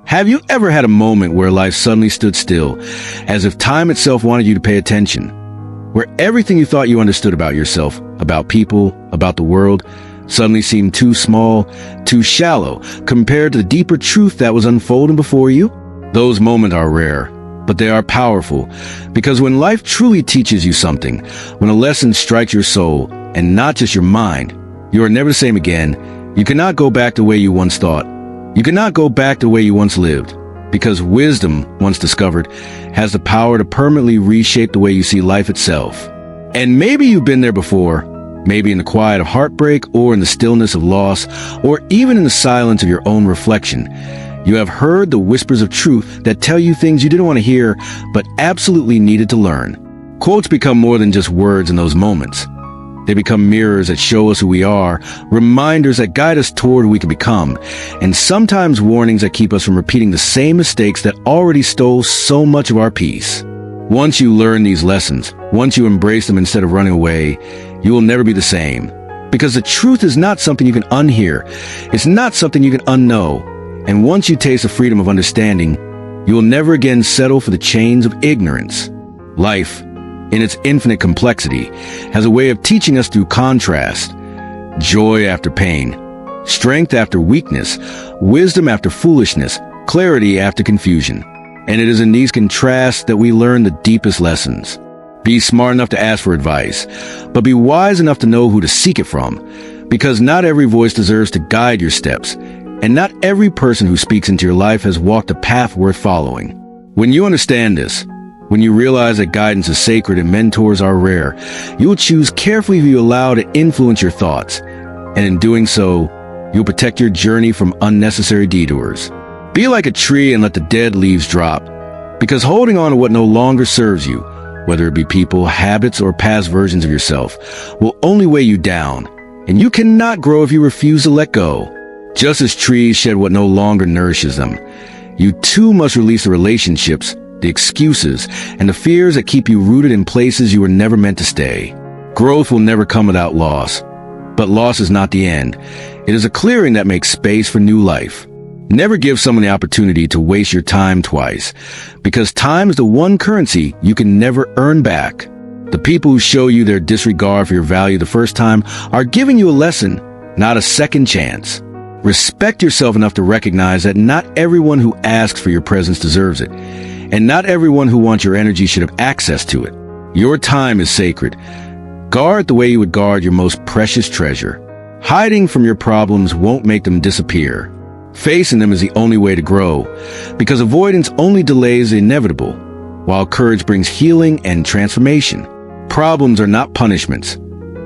Have you ever had a moment where life suddenly stood still, as if time itself wanted you to pay attention? Where everything you thought you understood about yourself, about people, about the world, suddenly seemed too small, too shallow, compared to the deeper truth that was unfolding before you? Those moments are rare, but they are powerful, because when life truly teaches you something, when a lesson strikes your soul, and not just your mind, you are never the same again. You cannot go back the way you once thought. You cannot go back the way you once lived, because wisdom, once discovered, has the power to permanently reshape the way you see life itself. And maybe you've been there before, maybe in the quiet of heartbreak, or in the stillness of loss, or even in the silence of your own reflection. You have heard the whispers of truth that tell you things you didn't want to hear, but absolutely needed to learn. Quotes become more than just words in those moments. They become mirrors that show us who we are, reminders that guide us toward who we can become, and sometimes warnings that keep us from repeating the same mistakes that already stole so much of our peace. Once you learn these lessons, once you embrace them instead of running away, you will never be the same. Because the truth is not something you can unhear. It's not something you can unknow. And once you taste the freedom of understanding, you will never again settle for the chains of ignorance. Life, in its infinite complexity, has a way of teaching us through contrast. Joy after pain, strength after weakness, wisdom after foolishness, clarity after confusion. And it is in these contrasts that we learn the deepest lessons. Be smart enough to ask for advice, but be wise enough to know who to seek it from, because not every voice deserves to guide your steps, and not every person who speaks into your life has walked a path worth following. When you understand this, when you realize that guidance is sacred and mentors are rare, you will choose carefully who you allow to influence your thoughts, and in doing so, you'll protect your journey from unnecessary detours. Be like a tree and let the dead leaves drop, because holding on to what no longer serves you, whether it be people, habits, or past versions of yourself, will only weigh you down, and you cannot grow if you refuse to let go. Just as trees shed what no longer nourishes them, you too must release the relationships, the excuses, and the fears that keep you rooted in places you were never meant to stay. Growth will never come without loss, but loss is not the end. It is a clearing that makes space for new life. Never give someone the opportunity to waste your time twice, because time is the one currency you can never earn back. The people who show you their disregard for your value the first time are giving you a lesson, not a second chance. Respect yourself enough to recognize that not everyone who asks for your presence deserves it, and not everyone who wants your energy should have access to it. Your time is sacred. Guard the way you would guard your most precious treasure. Hiding from your problems won't make them disappear. Facing them is the only way to grow, because avoidance only delays the inevitable, while courage brings healing and transformation. Problems are not punishments.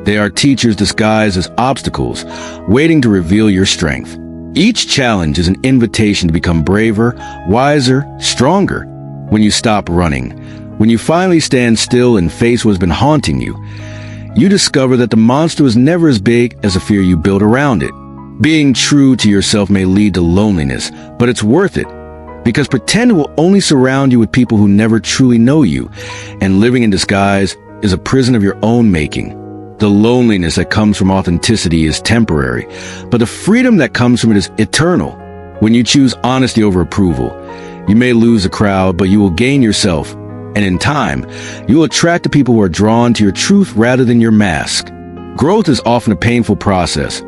They are teachers disguised as obstacles, waiting to reveal your strength. Each challenge is an invitation to become braver, wiser, stronger. When you stop running, when you finally stand still and face what's been haunting you, you discover that the monster was never as big as the fear you built around it. Being true to yourself may lead to loneliness, but it's worth it, because pretend will only surround you with people who never truly know you, and living in disguise is a prison of your own making. The loneliness that comes from authenticity is temporary, but the freedom that comes from it is eternal. When you choose honesty over approval, you may lose the crowd, but you will gain yourself, and in time, you will attract the people who are drawn to your truth rather than your mask. Growth is often a painful process,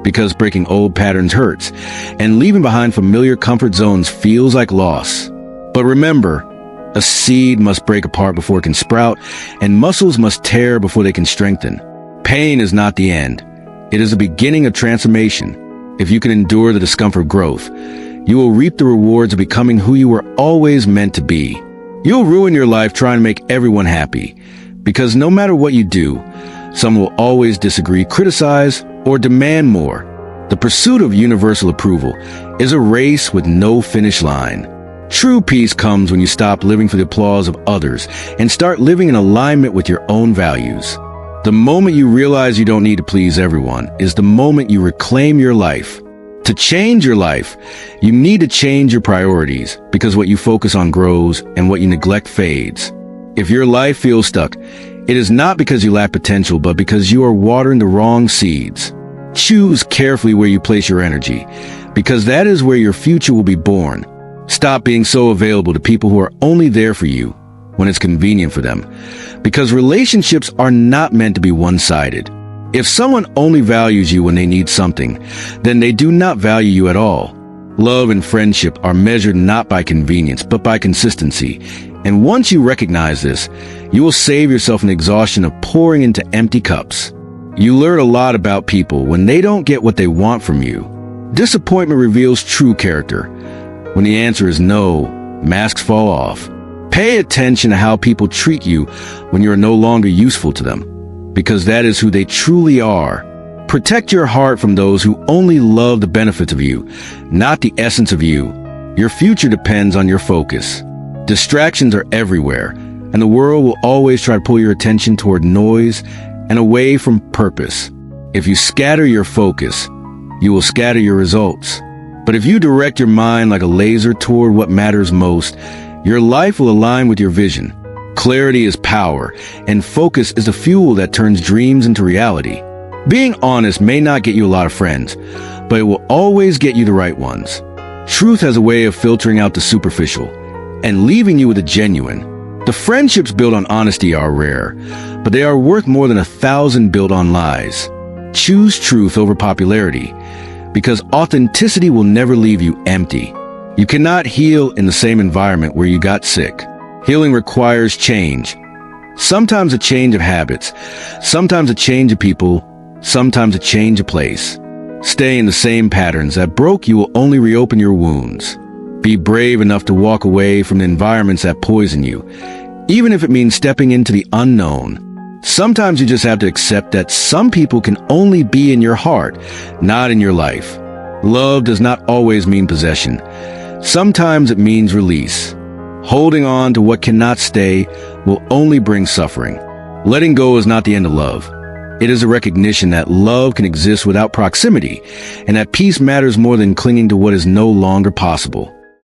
because breaking old patterns hurts, and leaving behind familiar comfort zones feels like loss. But remember, a seed must break apart before it can sprout, and muscles must tear before they can strengthen. Pain is not the end. It is the beginning of transformation. If you can endure the discomfort of growth, you will reap the rewards of becoming who you were always meant to be. You'll ruin your life trying to make everyone happy, because no matter what you do, someone will always disagree, criticize, or demand more. The pursuit of universal approval is a race with no finish line. True peace comes when you stop living for the applause of others and start living in alignment with your own values. The moment you realize you don't need to please everyone is the moment you reclaim your life. To change your life, you need to change your priorities, because what you focus on grows and what you neglect fades. If your life feels stuck, it is not because you lack potential, but because you are watering the wrong seeds. Choose carefully where you place your energy, because that is where your future will be born. Stop being so available to people who are only there for you when it's convenient for them, because relationships are not meant to be one-sided. If someone only values you when they need something, then they do not value you at all. Love and friendship are measured not by convenience, but by consistency. And once you recognize this, you will save yourself an exhaustion of pouring into empty cups. You learn a lot about people when they don't get what they want from you. Disappointment reveals true character. When the answer is no, masks fall off. Pay attention to how people treat you when you are no longer useful to them, because that is who they truly are. Protect your heart from those who only love the benefits of you, not the essence of you. Your future depends on your focus. Distractions are everywhere, and the world will always try to pull your attention toward noise and away from purpose. If you scatter your focus, you will scatter your results. But if you direct your mind like a laser toward what matters most, your life will align with your vision. Clarity is power, and focus is the fuel that turns dreams into reality. Being honest may not get you a lot of friends, but it will always get you the right ones. Truth has a way of filtering out the superficial and leaving you with the genuine. The friendships built on honesty are rare, but they are worth more than 1,000 built on lies. Choose truth over popularity, because authenticity will never leave you empty. You cannot heal in the same environment where you got sick. Healing requires change. Sometimes a change of habits, sometimes a change of people, sometimes a change of place. Stay in the same patterns that broke you will only reopen your wounds. Be brave enough to walk away from the environments that poison you, even if it means stepping into the unknown. Sometimes you just have to accept that some people can only be in your heart, not in your life. Love does not always mean possession. Sometimes it means release. Holding on to what cannot stay will only bring suffering. Letting go is not the end of love. It is a recognition that love can exist without proximity, and that peace matters more than clinging to what is no longer possible.